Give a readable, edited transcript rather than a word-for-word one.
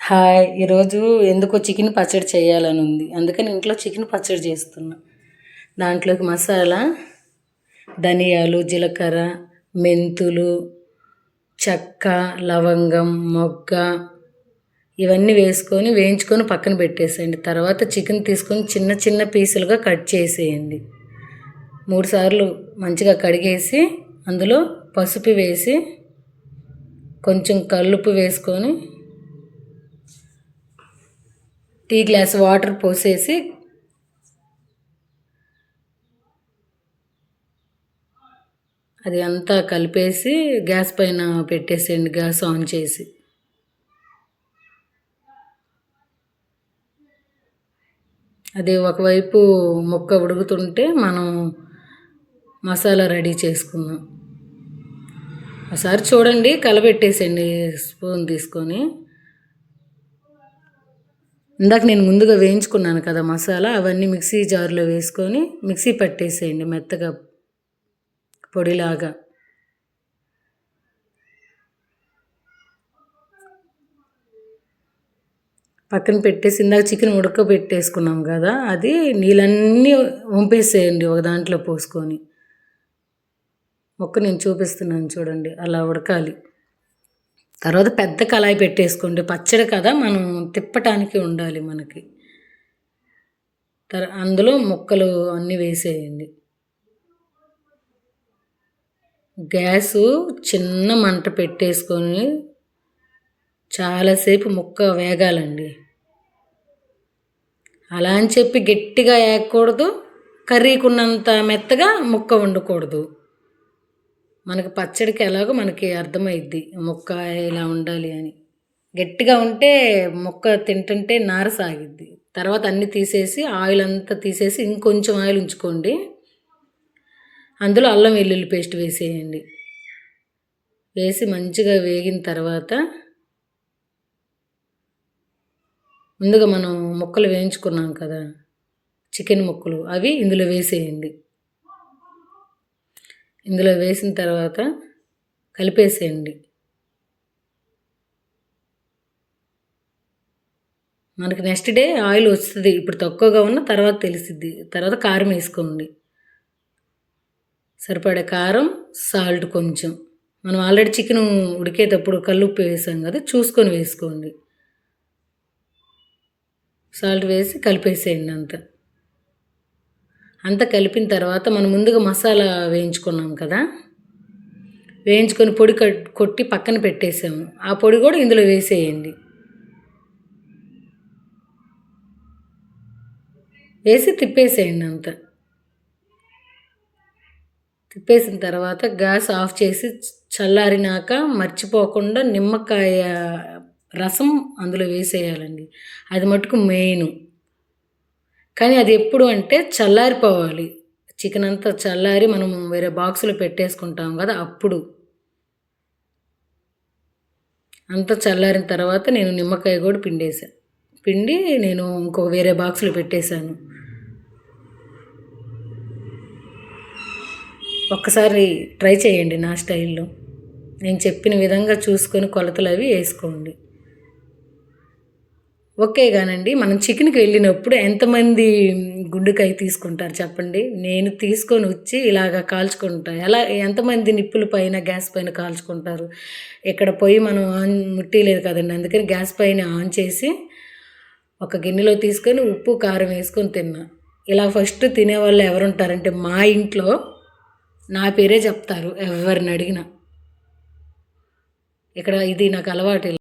Hi! ఈరోజు ఎందుకో chicken పచ్చడి చేయాలని ఉంది. అందుకని ఇంట్లో చికెన్ పచ్చడి చేస్తున్నా. దాంట్లోకి మసాలా, ధనియాలు, జీలకర్ర, మెంతులు, చెక్క, లవంగం, మొగ్గ ఇవన్నీ వేసుకొని వేయించుకొని పక్కన పెట్టేసేయండి. తర్వాత చికెన్ తీసుకొని చిన్న చిన్న పీసులుగా కట్ చేసేయండి. 3 సార్లు మంచిగా కడిగేసి అందులో పసుపు వేసి కొంచెం కల్లుప్పు వేసుకొని టీ గ్లాస్ వాటర్ పోసేసి అది అంతా కలిపేసి గ్యాస్ పైన పెట్టేసేయండి. గ్యాస్ ఆన్ చేసి అది ఒకవైపు ముక్క ఉడుకుతుంటే మనం మసాలా రెడీ చేసుకుందాం. ఒకసారి చూడండి, కలబెట్టేసేయండి స్పూన్ తీసుకొని. ఇందాక నేను ముందుగా వేయించుకున్నాను కదా మసాలా, అవన్నీ మిక్సీ జార్లో వేసుకొని మిక్సీ పట్టేసేయండి మెత్తగా పొడిలాగా. పక్కన పెట్టేసి ఇందాక చికెన్ ఉడకబెట్టేసుకున్నాం కదా, అది నీళ్ళన్నీ వంపేసేయండి ఒక దాంట్లో పోసుకొని. నేను చూపిస్తున్నాను చూడండి, అలా ఉడకాలి. తర్వాత పెద్ద కళాయి పెట్టేసుకోండి, పచ్చడి కదా మనం తిప్పటానికి ఉండాలి మనకి. అందులో ముక్కలు అన్నీ వేసేయండి. గ్యాసు చిన్న మంట పెట్టేసుకొని చాలాసేపు ముక్క వేగాలండి. అలా అని చెప్పి గట్టిగా వేయకూడదు, కర్రీకున్నంత మెత్తగా ముక్క వండకూడదు. మనకి పచ్చడికి ఎలాగో మనకి అర్థమైద్ది ముక్క ఇలా ఉండాలి అని. గట్టిగా ఉంటే ముక్క తింటుంటే నార సాగిద్ది. తర్వాత అన్నీ తీసేసి ఆయిల్ అంతా తీసేసి ఇంకొంచెం ఆయిల్ ఉంచుకోండి. అందులో అల్లం వెల్లుల్లి పేస్ట్ వేసేయండి. వేసి మంచిగా వేగిన తర్వాత ముందుగా మనం ముక్కలు వేయించుకున్నాం కదా చికెన్ ముక్కలు, అవి ఇందులో వేసేయండి. ఇందులో వేసిన తర్వాత కలిపేసేయండి. మనకి నెక్స్ట్ డే ఆయిల్ వస్తుంది, ఇప్పుడు తక్కువగా ఉన్న తర్వాత తెలిసిద్ది. తర్వాత కారం వేసుకోండి, సరిపడే కారం, సాల్ట్ కొంచెం. మనం ఆల్రెడీ చికెన్ ఉడికేటప్పుడు కల్లుప్పు వేసాం కదా, చూసుకొని వేసుకోండి. సాల్ట్ వేసి కలిపేసేయండి అంతా కలిపిన తర్వాత మనం ముందుగా మసాలా వేయించుకున్నాం కదా, వేయించుకొని పొడి కొట్టి పక్కన పెట్టేసాము. ఆ పొడి కూడా ఇందులో వేసేయండి. వేసి తిప్పేసేయండి తిప్పేసిన తర్వాత గ్యాస్ ఆఫ్ చేసి చల్లారినాక మర్చిపోకుండా నిమ్మకాయ రసం అందులో వేసేయాలండి. అది మటుకు మెయిన్. కానీ అది ఎప్పుడు అంటే చల్లారిపోవాలి. చికెన్ అంతా చల్లారి మనం వేరే బాక్సులో పెట్టేసుకుంటాం కదా, అప్పుడు. అంతా చల్లారిన తర్వాత నేను నిమ్మకాయ కూడా పిండి నేను ఇంకొక వేరే బాక్స్లో పెట్టేశాను. ఒక్కసారి ట్రై చేయండి నా స్టైల్లో. నేను చెప్పిన విధంగా చూసుకొని కొలతలు అవి వేసుకోండి. ఓకే కానండి, మనం చికెన్కి వెళ్ళినప్పుడు ఎంతమంది గుండెకాయ తీసుకుంటారు చెప్పండి? నేను తీసుకొని వచ్చి ఇలాగ కాల్చుకుంటా. ఎంతమంది నిప్పుల పైన గ్యాస్ పైన కాల్చుకుంటారు? ఇక్కడ పొయ్యి మనం ఆన్ ముట్టిలేదు కదండి, అందుకని గ్యాస్ పైన ఆన్ చేసి ఒక గిన్నెలో తీసుకొని ఉప్పు కారం వేసుకొని తిన్నా. ఇలా ఫస్ట్ తినేవాళ్ళు ఎవరుంటారంటే మా ఇంట్లో నా పేరే చెప్తారు ఎవరిని అడిగినా. ఇక్కడ ఇది నాకు అలవాటు.